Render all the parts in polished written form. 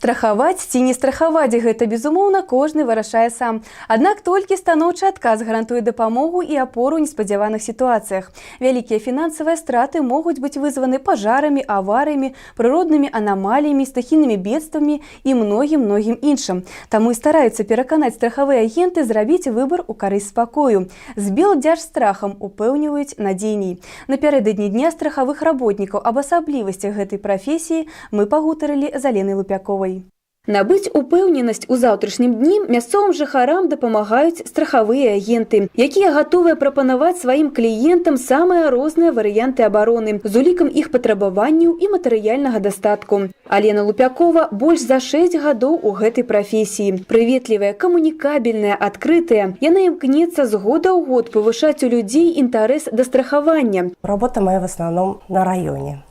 Страхаваць ці не страхаваць гэта, безумоўна, кожны вырашае сам. Аднак толькі станоўчы адказ гарантуе дапамогу і апору ў неспадзяваных сітуацыях. Вялікія фінансавыя страты могуць быць вызваны пажарамі, аварыямі, прыроднымі анамаліямі, стахійнымі бедствамі і многім іншым. Таму і стараюцца пераканаць страхавыя агенты зрабіць выбар у карысць спакою. З Белдзяржстрахам упэўніваюць надзейней. Напярэдадні дня страхавых работнікаў аб асаблівасцях гэтай прафесіі мы пагутарылі з Аленай Лупяковай. Набыць упэўненасць у заўтрашнім дні мясцовым жыхарам дапамагаюць страхавыя агенты, якія гатовыя прапанаваць сваім кліентам самыя розныя варыянты абароны з улікам іх патрабаванняў і матэрыяльнага дастатку. Алена Лупякова больш за 6 гадоў у гэтай прафесіі. Прыветлівая, камунікабельная, адкрытая. Яна імкнецца з года ў год павышаць у людзей інтарэс да страхавання. Работа моя в основном на районе.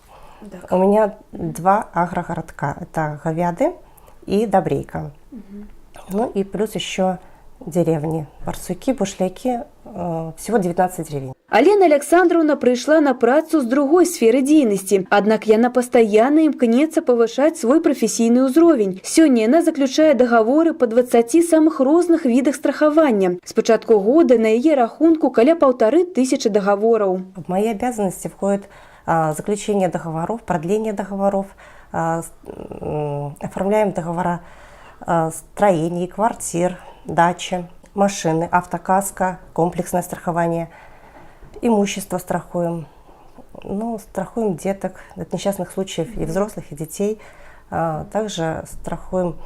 У меня 2 агрогородка. Это Говяды и Добрейка. Ну и плюс еще деревни. Барсуки, Бушляки. Всего 19 деревень. Алена Александровна прыйшла на працу з другой сферы дзейнасці, аднак яна пастаянна імкнецца павышаць свой прафесійны ўзровень. Сёння яна заключае дагаворы па 20 самых розных відах страхавання. З пачатку года на яе рахунку каля 1500 договоров. В мои обязанности входит заключение договоров, продление договоров, оформляем договора строений, квартир, дачи, машины, автокаска, комплексное страхование, имущество страхуем, ну, страхуем деток от несчастных случаев и взрослых, и детей, также страхуем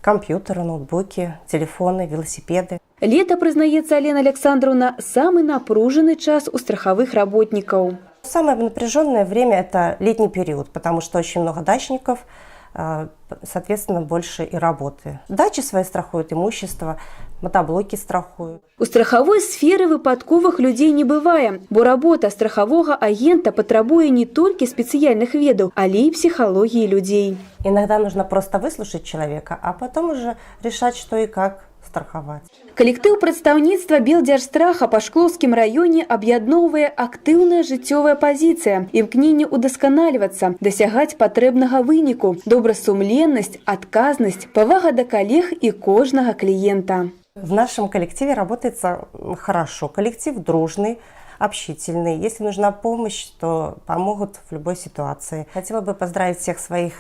компьютеры, ноутбуки, телефоны, велосипеды. Лето, прызнаецца Алена Александровна, самый напруженный час у страховых работников. Самое напряженное время – это летний период, потому что очень много дачников, соответственно, больше и работы. Дачи свои страхуют, имущество, мотоблоки страхуют. У страховой сферы выпадковых людей не бывае, бо работа страхового агента патрабуе не только спецыяльных ведаў, але і психологии людей. Иногда нужно просто выслушать человека, а потом уже решать, что и как страховать. Калектыў прадстаўніцтва Белдзяржстраха па Шклоўскім раёне аб'ядноўвае актыўная жыццёвая пазіцыя, імкненне ўдасканальвацца, дасягаць патрэбнага выніку, добрасумленнасць, адказнасць, павага да калег і кожнага кліента. В нашем коллективе работается хорошо. Коллектив дружный, общительный. Если нужна помощь, то помогут в любой ситуации. Хотела бы поздравить всех своих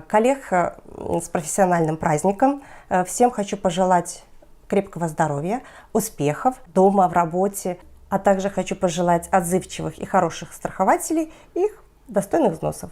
коллег с профессиональным праздником. Всем хочу пожелать крепкого здоровья, успехов дома, в работе. А также хочу пожелать отзывчивых и хороших страхователей и их достойных взносов.